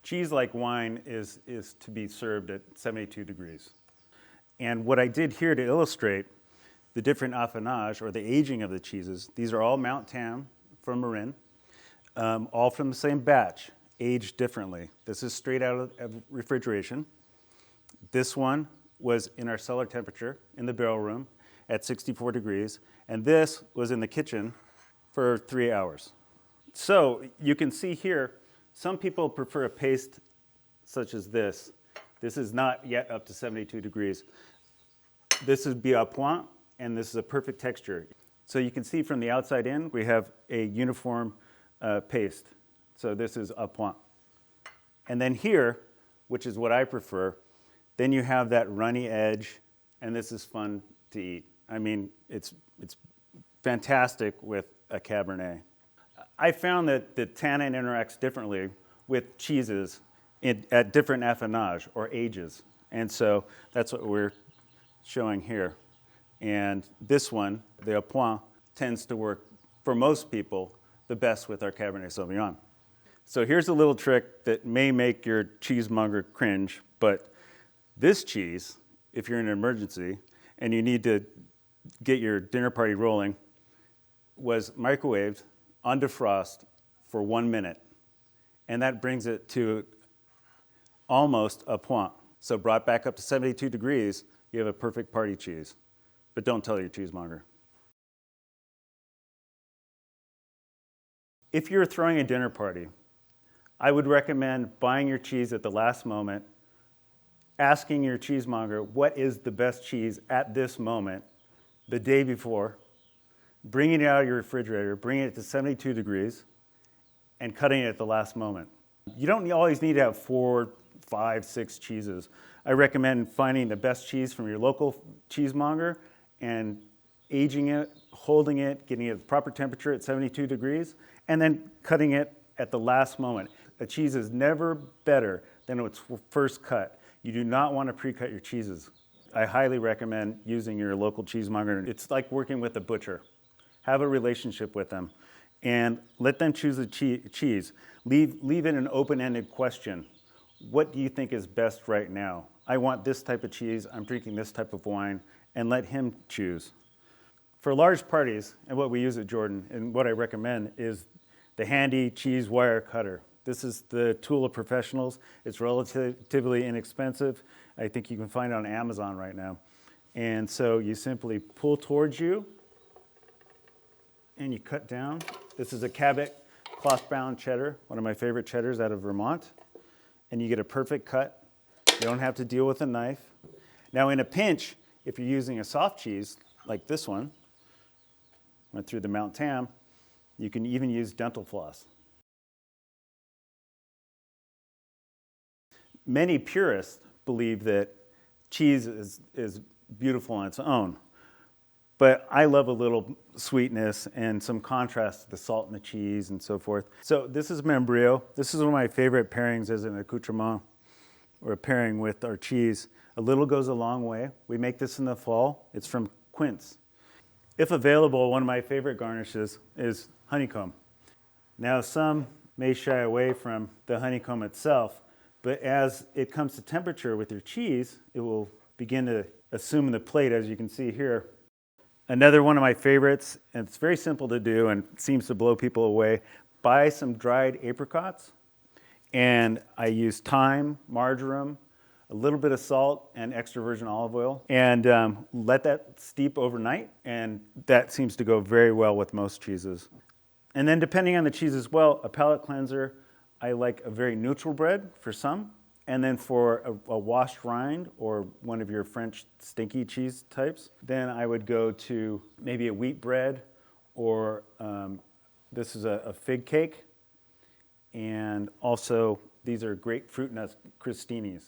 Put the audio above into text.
Cheese, like wine, is to be served at 72 degrees. And what I did here to illustrate the different affinage, or the aging of the cheeses, these are all Mount Tam from Marin, all from the same batch, aged differently. This is straight out of refrigeration. This one was in our cellar temperature in the barrel room at 64 degrees, and this was in the kitchen for 3 hours. So you can see here, some people prefer a paste such as this. This is not yet up to 72 degrees. This is bien à point, and this is a perfect texture. So you can see from the outside in, we have a uniform paste. So this is à point. And then here, which is what I prefer, then you have that runny edge, and this is fun to eat. I mean, it's fantastic with a Cabernet. I found that the tannin interacts differently with cheeses at different affinage or ages. And so that's what we're showing here. And this one, the à point, tends to work for most people the best with our Cabernet Sauvignon. So here's a little trick that may make your cheesemonger cringe, but this cheese, if you're in an emergency and you need to get your dinner party rolling, was microwaved on defrost for 1 minute. And that brings it to almost à point. So brought back up to 72 degrees, you have a perfect party cheese. But don't tell your cheesemonger. If you're throwing a dinner party, I would recommend buying your cheese at the last moment, asking your cheesemonger what is the best cheese at this moment, the day before, bringing it out of your refrigerator, bringing it to 72 degrees, and cutting it at the last moment. You don't always need to have 4, 5, 6 cheeses. I recommend finding the best cheese from your local cheesemonger and aging it, holding it, getting it at the proper temperature at 72 degrees, and then cutting it at the last moment. A cheese is never better than when it's first cut. You do not want to pre-cut your cheeses. I highly recommend using your local cheesemonger. It's like working with a butcher. Have a relationship with them and let them choose the cheese. Leave it an open-ended question. What do you think is best right now? I want this type of cheese, I'm drinking this type of wine, and let him choose. For large parties, and what we use at Jordan, and what I recommend is the handy cheese wire cutter. This is the tool of professionals. It's relatively inexpensive. I think you can find it on Amazon right now. And so you simply pull towards you, and you cut down. This is a Cabot cloth-bound cheddar, one of my favorite cheddars out of Vermont. And you get a perfect cut. You don't have to deal with a knife. Now in a pinch, if you're using a soft cheese, like this one, went through the Mount Tam, you can even use dental floss. Many purists believe that cheese is beautiful on its own, but I love a little sweetness and some contrast to the salt in the cheese and so forth. So this is Membrillo. This is one of my favorite pairings as an accoutrement, or a pairing with our cheese. A little goes a long way. We make this in the fall. It's from quince. If available, one of my favorite garnishes is honeycomb. Now some may shy away from the honeycomb itself, but as it comes to temperature with your cheese, it will begin to assume the plate, as you can see here. Another one of my favorites, and it's very simple to do and seems to blow people away, buy some dried apricots, and I use thyme, marjoram, a little bit of salt, and extra virgin olive oil, and let that steep overnight, and that seems to go very well with most cheeses. And then depending on the cheese as well, a palate cleanser, I like a very neutral bread for some, and then for a washed rind or one of your French stinky cheese types, then I would go to maybe a wheat bread, or this is a fig cake, and also these are grapefruit nuts crostinis.